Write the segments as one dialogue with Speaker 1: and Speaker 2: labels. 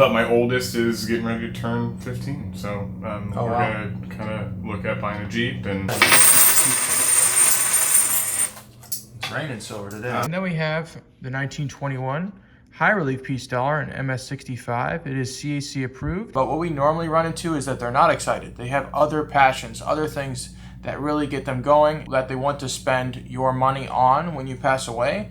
Speaker 1: But my oldest is getting ready to turn 15, so we're
Speaker 2: wow.
Speaker 1: going to kind of look at buying a Jeep. And
Speaker 2: it's raining silver today.
Speaker 3: And then we have the 1921 high relief piece dollar in MS65. It is CAC approved. But what we normally run into is that they're not excited. They have other passions, other things that really get them going, that they want to spend your money on when you pass away.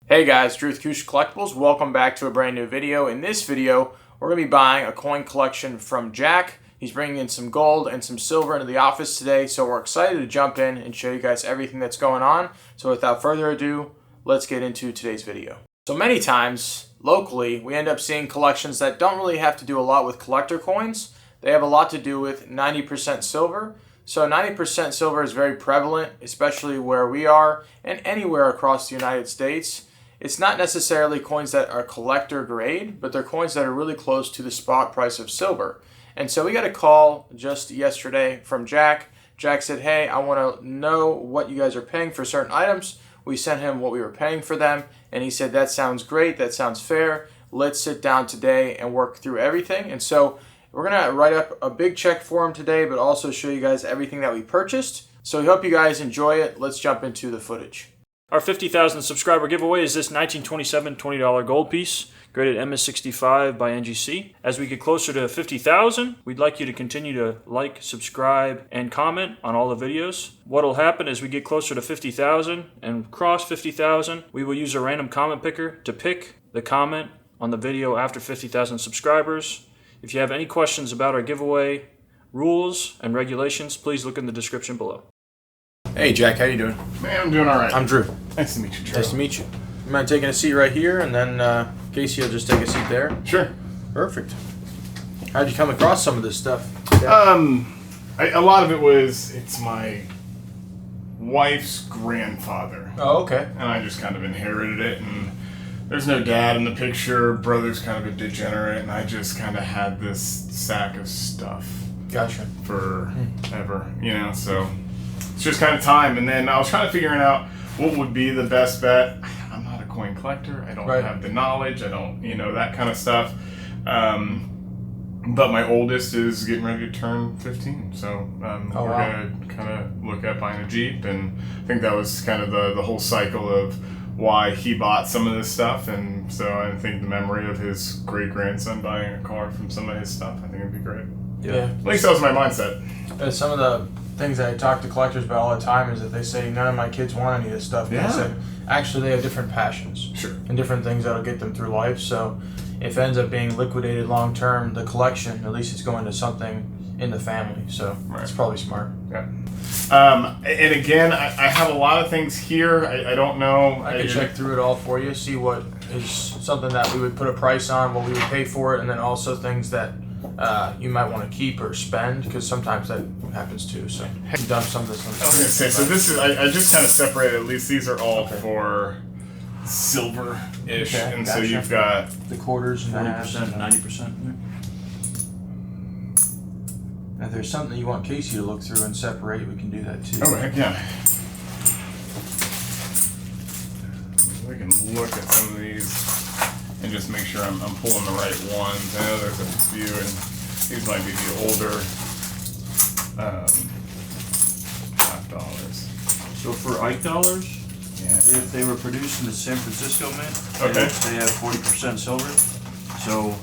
Speaker 3: Hey guys, Drew with Kush Collectibles. Welcome back to a brand new video. In this video, we're going to be buying a coin collection from Jack. He's bringing in some gold and some silver into the office today, so we're excited to jump in and show you guys everything that's going on. So without further ado, let's get into today's video. So many times, locally, we end up seeing collections that don't really have to do a lot with collector coins. They have a lot to do with 90% silver. So 90% silver is very prevalent, especially where we are and anywhere across the United States. It's not necessarily coins that are collector grade, but they're coins that are really close to the spot price of silver. And so we got a call just yesterday from Jack. Jack said, hey, I want to know what you guys are paying for certain items. We sent him what we were paying for them, and he said, that sounds great, that sounds fair. Let's sit down today and work through everything. And so we're going to write up a big check for him today, but also show you guys everything that we purchased. So we hope you guys enjoy it. Let's jump into the footage.
Speaker 4: Our 50,000 subscriber giveaway is this 1927 $20 gold piece, graded MS65 by NGC. As we get closer to 50,000, we'd like you to continue to like, subscribe, and comment on all the videos. What'll happen as we get closer to 50,000 and cross 50,000, we will use a random comment picker to pick the comment on the video after 50,000 subscribers. If you have any questions about our giveaway rules and regulations, please look in the description below.
Speaker 3: Hey Jack, how you doing?
Speaker 1: man, I'm doing all right.
Speaker 3: I'm Drew.
Speaker 1: Nice to meet you, Drew.
Speaker 3: Nice to meet you. You mind taking a seat right here, and then Casey will just take a seat there?
Speaker 1: Sure.
Speaker 3: Perfect. How'd you come across some of this stuff?
Speaker 1: A lot of it was, it's my wife's grandfather.
Speaker 3: Oh, okay.
Speaker 1: And I just kind of inherited it, and there's no dad in the picture. Brother's kind of a degenerate, and I just kind of had this sack of stuff.
Speaker 3: Gotcha.
Speaker 1: Forever, you know, so it's just kind of time. And then I was trying to figure out what would be the best bet. I'm not a coin collector. I don't have the knowledge. I don't, that kind of stuff. But my oldest is getting ready to turn 15, so we're going to kind of look at buying a Jeep, and I think that was kind of the whole cycle of why he bought some of this stuff. And so I think the memory of his great-grandson buying a car from some of his stuff, I think it'd be great.
Speaker 3: Yeah.
Speaker 1: At least that was my mindset.
Speaker 3: Some of the things that I talk to collectors about all the time is that they say none of my kids want any of this stuff.
Speaker 1: Yeah.
Speaker 3: They said actually they have different passions.
Speaker 1: Sure.
Speaker 3: And different things that'll get them through life. So if it ends up being liquidated long term, the collection, at least it's going to something in the family. So it's probably smart.
Speaker 1: Yeah. And again, I have a lot of things here. I don't know.
Speaker 3: I can check through it all for you, see what is something that we would put a price on, what we would pay for it, and then also things that you might want to keep or spend, because sometimes that happens too. So I've done some of this.
Speaker 1: I was going to say, so this is, I just kind of separated, at least these are all for silver-ish.
Speaker 3: Okay,
Speaker 1: and
Speaker 3: gotcha.
Speaker 1: so you've got
Speaker 3: the quarters and
Speaker 4: 40%, 90%.
Speaker 3: If there's something you want Casey to look through and separate, we can do that too.
Speaker 1: Oh, heck yeah. We can look at some of these and just make sure I'm pulling the right ones. I know there's a few, and these might be the older $5.
Speaker 4: So for Ike dollars, if they were produced in the San Francisco Mint, they have 40% silver. So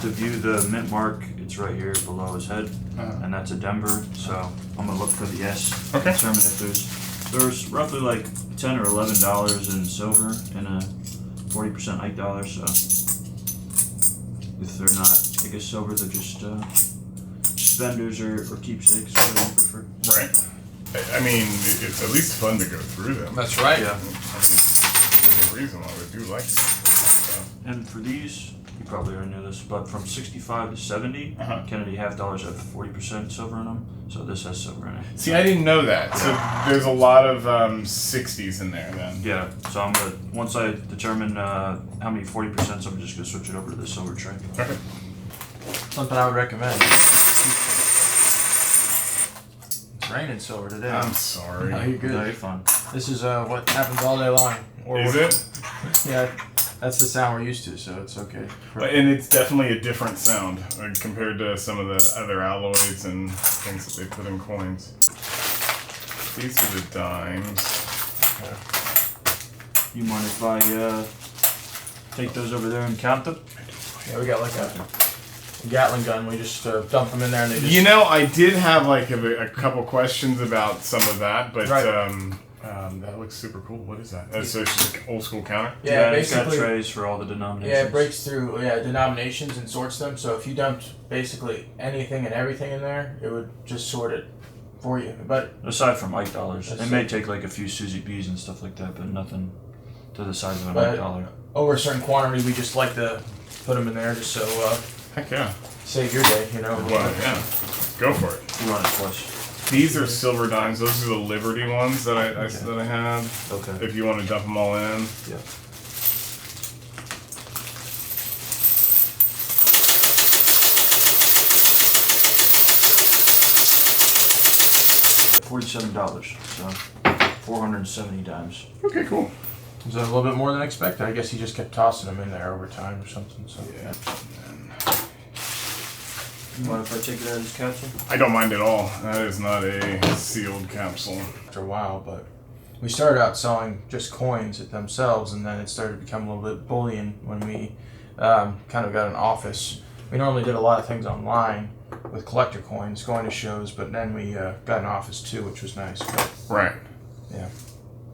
Speaker 4: to view the mint mark, it's right here below his head, and that's a Denver. So I'm gonna look for the S. Determine if there's roughly like $10 or $11 in silver in a 40% Ike dollar. So if they're not, I guess silver, they're just spenders or keepsakes, whatever you prefer.
Speaker 1: Right. I mean, it's at least fun to go through them.
Speaker 3: That's right.
Speaker 4: Yeah.
Speaker 1: I mean, there's a reason why we do like these.
Speaker 4: And for these, you probably already know this, but from 65 to 70, Kennedy half dollars have 40% silver in them. So this has silver in it.
Speaker 1: See, I didn't know that. So there's a lot of 60s in there then.
Speaker 4: Yeah. So I'm gonna, once I determine how many 40%, so I'm just gonna switch it over to the silver tray.
Speaker 1: Okay.
Speaker 3: Something I would recommend. It's raining silver today.
Speaker 1: I'm sorry.
Speaker 3: No, you're good.
Speaker 4: No, you're fine.
Speaker 3: This is what happens all day long.
Speaker 1: Is it?
Speaker 3: Yeah. That's the sound we're used to, so it's okay.
Speaker 1: And it's definitely a different sound compared to some of the other alloys and things that they put in coins. These are the dimes.
Speaker 3: Okay.
Speaker 4: You mind if I take those over there and count them?
Speaker 3: Yeah, we got like a Gatling gun. We just dump them in there and they just...
Speaker 1: You know, I did have like a couple questions about some of that, but that looks super cool. What is that? So it's just like old school counter?
Speaker 4: Yeah, it's got trays for all the denominations.
Speaker 3: Yeah, it breaks through denominations and sorts them. So if you dumped basically anything and everything in there, it would just sort it for you. But
Speaker 4: aside from Ike dollars, it may take like a few Susie B's and stuff like that, but nothing to the size of an Ike dollar.
Speaker 3: Over a certain quantity, we just like to put them in there just so
Speaker 1: heck yeah,
Speaker 3: save your day, you know.
Speaker 1: Well, yeah, go for it.
Speaker 4: You run it twice.
Speaker 1: These are silver dimes. Those are the Liberty ones that I have.
Speaker 4: Okay.
Speaker 1: If you want to dump them all in.
Speaker 4: Yeah. $47, so 470 dimes.
Speaker 1: Okay, cool.
Speaker 3: So a little bit more than expected. I guess he just kept tossing them in there over time or something. So
Speaker 1: Yeah.
Speaker 4: You mind if I take it out of this capsule?
Speaker 1: I don't mind at all. That is not a sealed capsule.
Speaker 3: after a while, but we started out selling just coins themselves, and then it started to become a little bit bullion when we kind of got an office. We normally did a lot of things online with collector coins, going to shows, but then we got an office too, which was nice. But,
Speaker 1: Right.
Speaker 3: yeah.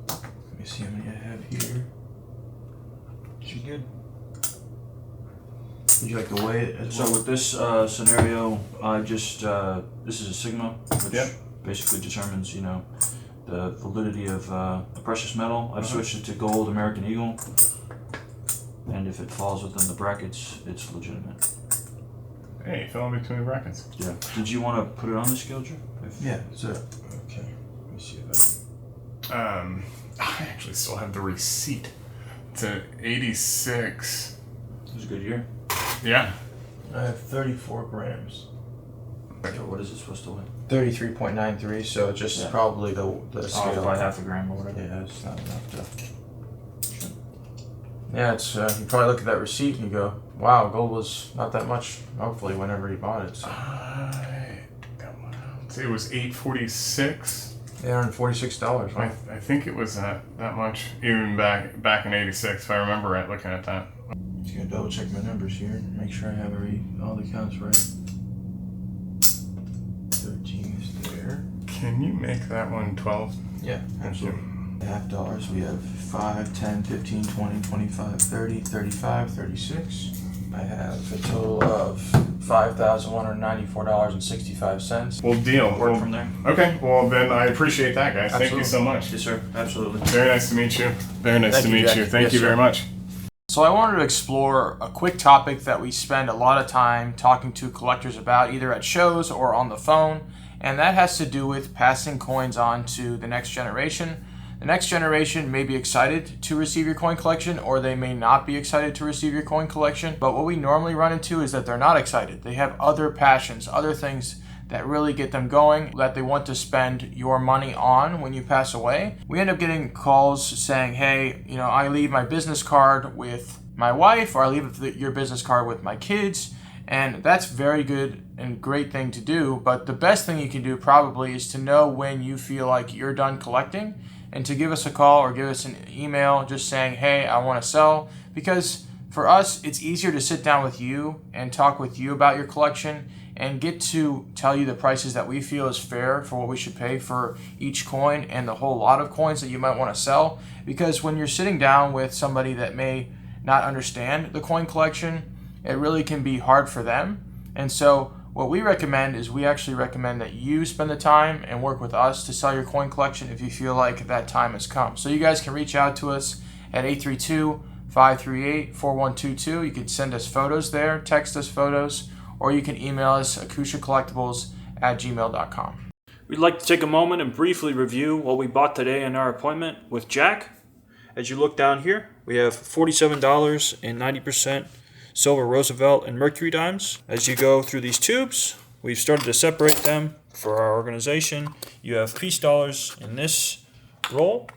Speaker 3: Let me see how many I have here.
Speaker 4: She's good.
Speaker 3: Would you like to weigh it as
Speaker 4: So
Speaker 3: well?
Speaker 4: with this scenario, I just this is a sigma, which
Speaker 1: Yep.
Speaker 4: basically determines the validity of a precious metal. I've switched it to gold American Eagle, and if it falls within the brackets, it's legitimate.
Speaker 1: Hey, you fell in between the brackets.
Speaker 4: Yeah. Did you want to put it on the scale, Joe?
Speaker 3: Yeah, so, okay. Let me see if I can.
Speaker 1: I actually still have the receipt. It's an 86.
Speaker 4: It was a good year.
Speaker 1: Yeah.
Speaker 3: I have 34 grams.
Speaker 4: So what is it supposed to weigh?
Speaker 3: 33.93, so just probably the
Speaker 4: Off
Speaker 3: scale.
Speaker 4: by half a gram or whatever.
Speaker 3: Yeah, it's not enough to. Yeah, it's you probably look at that receipt and you go, "Wow, gold was not that much." Hopefully, whenever he bought it. So.
Speaker 1: It was $846.
Speaker 3: $846. Right?
Speaker 1: I think it was that much even back in '86. If I remember right, looking at that.
Speaker 3: Just gonna double check my numbers here and make sure I have all the counts right. 13 is there.
Speaker 1: Can you make that one 12?
Speaker 3: Yeah, absolutely. $half. We have 5, 10, 15, 20, 25, 30, 35, 36. I have a total of $5,194.65.
Speaker 1: Well, deal.
Speaker 4: Work from there.
Speaker 1: Okay. Well, then I appreciate that, guys. Thank you so much.
Speaker 4: Yes, sir. Absolutely.
Speaker 1: Very nice to meet you. Very nice
Speaker 3: Thank
Speaker 1: to
Speaker 3: you,
Speaker 1: meet
Speaker 3: Jack.
Speaker 1: you. Thank
Speaker 3: Yes,
Speaker 1: you
Speaker 3: sir.
Speaker 1: very much.
Speaker 3: So I wanted to explore a quick topic that we spend a lot of time talking to collectors about, either at shows or on the phone, and that has to do with passing coins on to the next generation. The next generation may be excited to receive your coin collection, or they may not be excited to receive your coin collection, but what we normally run into is that they're not excited. They have other passions, other things that really get them going, that they want to spend your money on when you pass away. We end up getting calls saying, hey, I leave my business card with my wife, or I leave your business card with my kids, and that's very good and great thing to do, but the best thing you can do probably is to know when you feel like you're done collecting, and to give us a call or give us an email just saying, hey, I want to sell, because for us, it's easier to sit down with you and talk with you about your collection and get to tell you the prices that we feel is fair for what we should pay for each coin and the whole lot of coins that you might want to sell. Because when you're sitting down with somebody that may not understand the coin collection, it really can be hard for them. And so what we recommend is we actually recommend that you spend the time and work with us to sell your coin collection if you feel like that time has come. So you guys can reach out to us at 832-538-4122. You can send us photos there, text us photos, or you can email us akushacollectibles@gmail.com.
Speaker 4: We'd like to take a moment and briefly review what we bought today in our appointment with Jack. As you look down here, we have $47 and 90% silver Roosevelt and Mercury dimes. As you go through these tubes, we've started to separate them for our organization. You have peace dollars in this roll.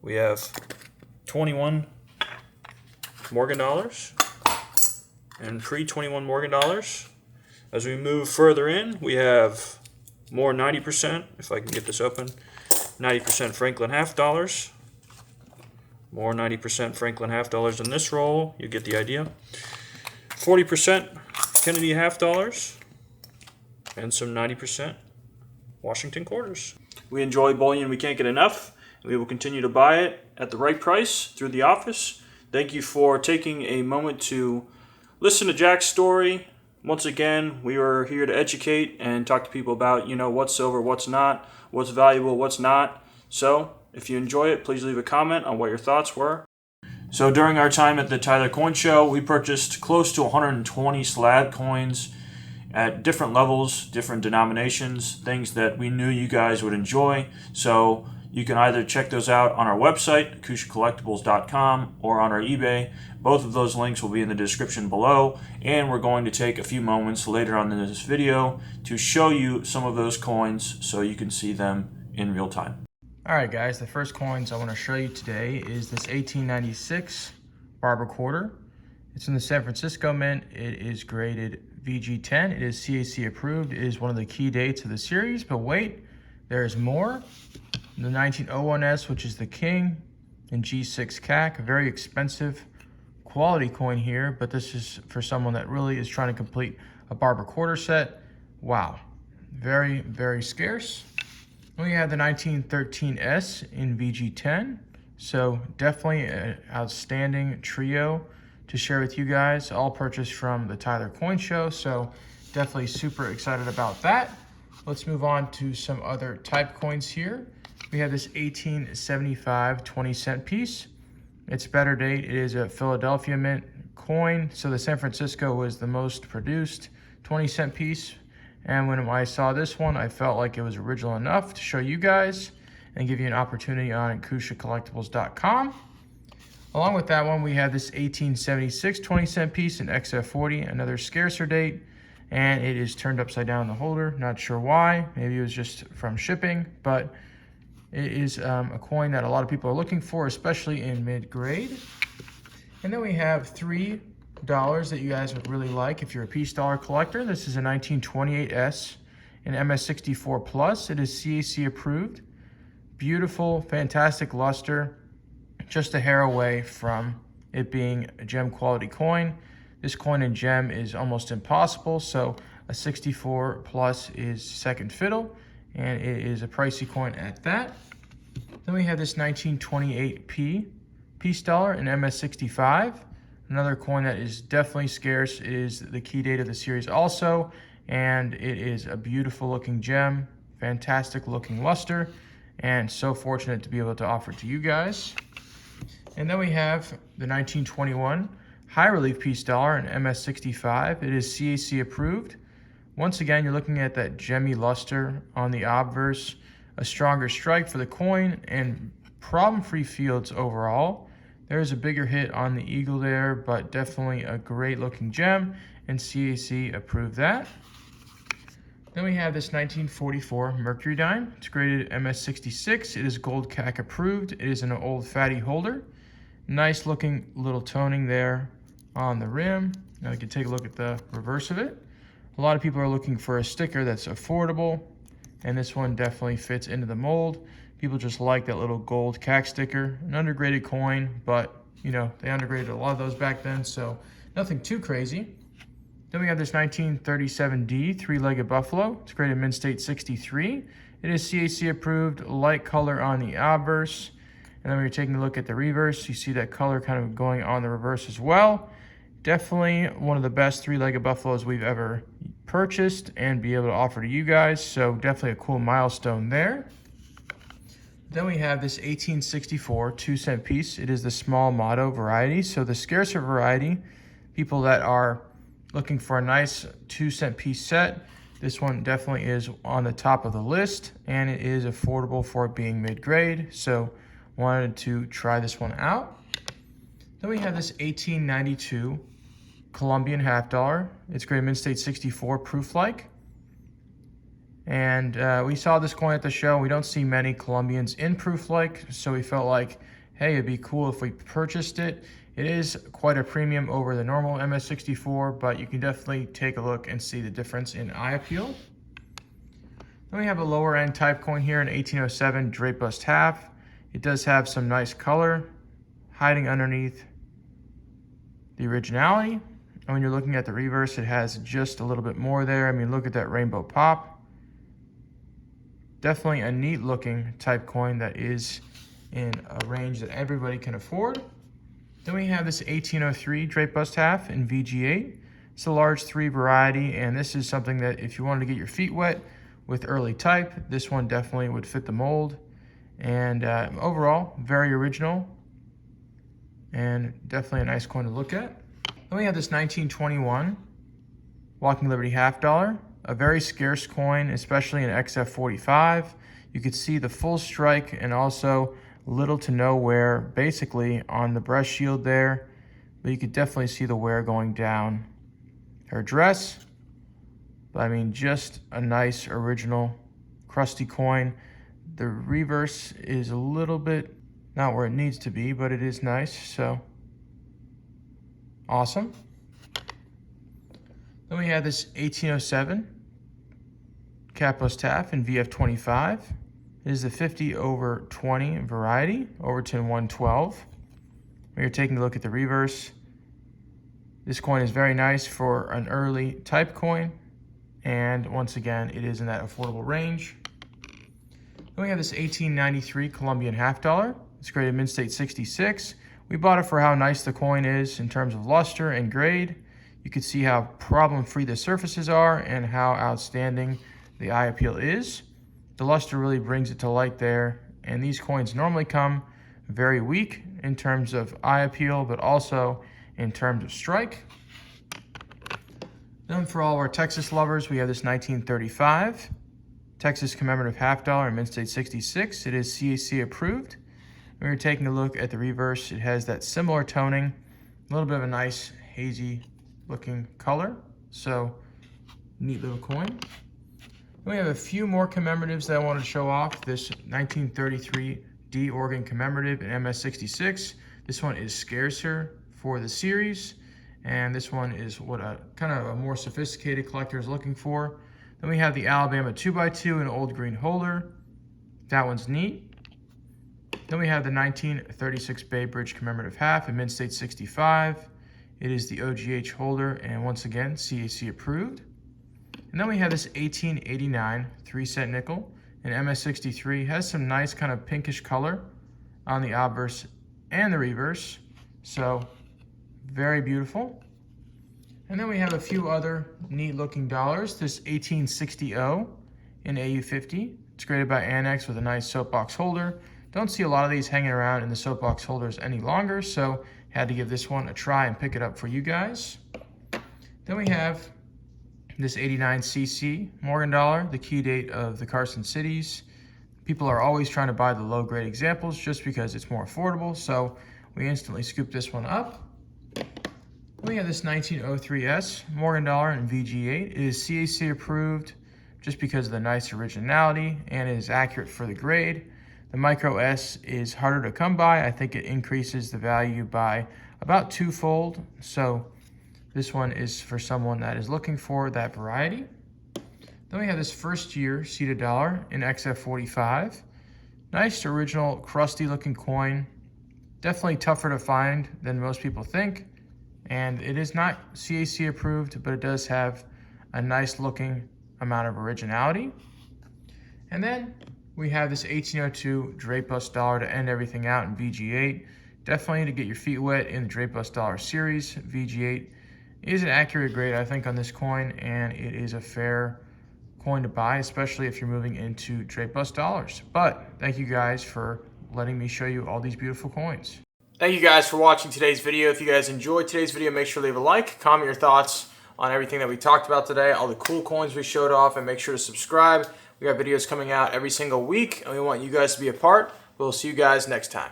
Speaker 4: We have 21 Morgan dollars and pre-21 Morgan dollars. As we move further in, we have more 90%, if I can get this open, 90% Franklin half dollars. More 90% Franklin half dollars in this roll, you get the idea. 40% Kennedy half dollars, and some 90% Washington quarters. We enjoy bullion, we can't get enough. We will continue to buy it at the right price through the office. Thank you for taking a moment to listen to Jack's story. Once again, we are here to educate and talk to people about, what's silver, what's not, what's valuable, what's not. So, if you enjoy it, please leave a comment on what your thoughts were. So during our time at the Tyler Coin Show, we purchased close to 120 slab coins at different levels, different denominations, things that we knew you guys would enjoy. So you can either check those out on our website, KushaCollectibles.com, or on our eBay. Both of those links will be in the description below, and we're going to take a few moments later on in this video to show you some of those coins so you can see them in real time.
Speaker 3: Alright guys, the first coins I want to show you today is this 1896 Barber Quarter. It's in the San Francisco Mint. It is graded VG10. It is CAC approved. It is one of the key dates of the series, but wait, there's more. The 1901S, which is the King, and G6 CAC, a very expensive quality coin here, but this is for someone that really is trying to complete a Barber Quarter set. Wow, very, very scarce. We have the 1913S in VG10, so definitely an outstanding trio to share with you guys, all purchased from the Tyler Coin Show, so definitely super excited about that. Let's move on to some other type coins here. We have this 1875 20-cent piece. It's better date. It is a Philadelphia Mint coin, so the San Francisco was the most produced 20-cent piece. And when I saw this one, I felt like it was original enough to show you guys and give you an opportunity on KushaCollectibles.com. Along with that one, we have this 1876 20-cent piece in XF40, another scarcer date, and it is turned upside down in the holder. Not sure why. Maybe it was just from shipping, but it is a coin that a lot of people are looking for, especially in mid-grade. And then we have $3 that you guys would really like if you're a piece dollar collector. This is a 1928S in MS64 Plus. It is CAC approved. Beautiful, fantastic luster. Just a hair away from it being a gem quality coin. This coin in gem is almost impossible, so a 64 Plus is second fiddle, and it is a pricey coin at that. Then we have this 1928P piece dollar in MS65. Another coin that is definitely scarce. It is the key date of the series also, and it is a beautiful looking gem, fantastic looking luster, and so fortunate to be able to offer it to you guys. And then we have the 1921 high relief piece dollar in MS65. It is CAC approved. Once again, you're looking at that gemmy luster on the obverse, a stronger strike for the coin, and problem-free fields overall. There's a bigger hit on the eagle there, but definitely a great looking gem, and CAC approved that. Then we have this 1944 Mercury dime. It's graded MS66. It is gold CAC approved. It is an old fatty holder. Nice looking little toning there on the rim. Now we can take a look at the reverse of it. A lot of people are looking for a sticker that's affordable, and this one definitely fits into the mold. People just like that little gold CAC sticker. An undergraded coin, but they undergraded a lot of those back then, so nothing too crazy. Then we have this 1937D three-legged buffalo. It's graded mint state 63. It is CAC approved, light color on the obverse. And then when you're taking a look at the reverse, you see that color kind of going on the reverse as well. Definitely one of the best three-legged buffaloes we've ever purchased and be able to offer to you guys. So definitely a cool milestone there. Then we have this 1864 2-cent piece. It is the small motto variety. So the scarcer variety, people that are looking for a nice 2-cent piece set, this one definitely is on the top of the list, and it is affordable for it being mid-grade. So wanted to try this one out. Then we have this 1892 Colombian half dollar. It's graded mint state 64 proof-like. And we saw this coin at the show. We don't see many Colombians in proof-like, so we felt like hey, it'd be cool if we purchased it. It is quite a premium over the normal MS64, but you can definitely take a look and see the difference in eye appeal. Then we have a lower end type coin here, an 1807 drape bust half. It does have some nice color hiding underneath the originality. And when you're looking at the reverse, it has just a little bit more there. I mean, look at that rainbow pop. Definitely a neat looking type coin that is in a range that everybody can afford. Then we have this 1803 drape bust half in VG8. It's a large 3 variety, and this is something that if you wanted to get your feet wet with early type, this one definitely would fit the mold. And overall, very original and definitely a nice coin to look at. Then we have this 1921 Walking Liberty half dollar, a very scarce coin, especially in XF45. You could see the full strike and also little to no wear basically on the breast shield there, but you could definitely see the wear going down her dress. But I mean, just a nice original crusty coin. The reverse is a little bit not where it needs to be, but it is nice, so awesome. Then we have this 1807 cap bust half in VF25. It is the 50/20 variety, Overton 112. When you're taking a look at the reverse, this coin is very nice for an early type coin, and once again, it is in that affordable range. Then we have this 1893 Colombian half dollar. It's graded Mint State 66. We bought it for how nice the coin is in terms of luster and grade. You can see how problem-free the surfaces are and how outstanding the eye appeal is. The luster really brings it to light there, and these coins normally come very weak in terms of eye appeal, but also in terms of strike. Then for all our Texas lovers, we have this 1935 Texas commemorative half dollar in Mint State 66. It is CAC approved. When you're taking a look at the reverse, it has that similar toning, a little bit of a nice hazy looking color. So neat little coin. Then we have a few more commemoratives that I want to show off. This 1933 D Oregon commemorative in MS66. This one is scarcer for the series, and this one is what a kind of a more sophisticated collector is looking for. Then we have the Alabama 2x2 in old green holder. That one's neat. Then we have the 1936 Bay Bridge commemorative half in Mint State 65. It is the OGH holder, and once again, CAC approved. And then we have this 1889 3-cent nickel in MS63. It has some nice kind of pinkish color on the obverse and the reverse. So very beautiful. And then we have a few other neat looking dollars. This 1860 in AU50. It's graded by Annex with a nice soapbox holder. Don't see a lot of these hanging around in the soapbox holders any longer, so had to give this one a try and pick it up for you guys. Then we have this 89cc Morgan dollar, the key date of the Carson Cities. People are always trying to buy the low grade examples just because it's more affordable, so we instantly scooped this one up. We have this 1903S Morgan dollar in VG8. It is CAC approved just because of the nice originality, and it is accurate for the grade. The micro S is harder to come by. I think it increases the value by about 2-fold. So this one is for someone that is looking for that variety. Then we have this first year seeded dollar in XF45. Nice original crusty looking coin. Definitely tougher to find than most people think. And it is not CAC approved, but it does have a nice looking amount of originality. And then we have this 1802 drape bust dollar to end everything out in VG8. Definitely to get your feet wet in the drape bust dollar series. VG8 is an accurate grade, I think, on this coin, and it is a fair coin to buy, especially if you're moving into drape bust dollars. But thank you guys for letting me show you all these beautiful coins. Thank you guys for watching today's video. If you guys enjoyed today's video, make sure to leave a like, comment your thoughts on everything that we talked about today, all the cool coins we showed off, and make sure to subscribe. We got videos coming out every single week, and we want you guys to be a part. We'll see you guys next time.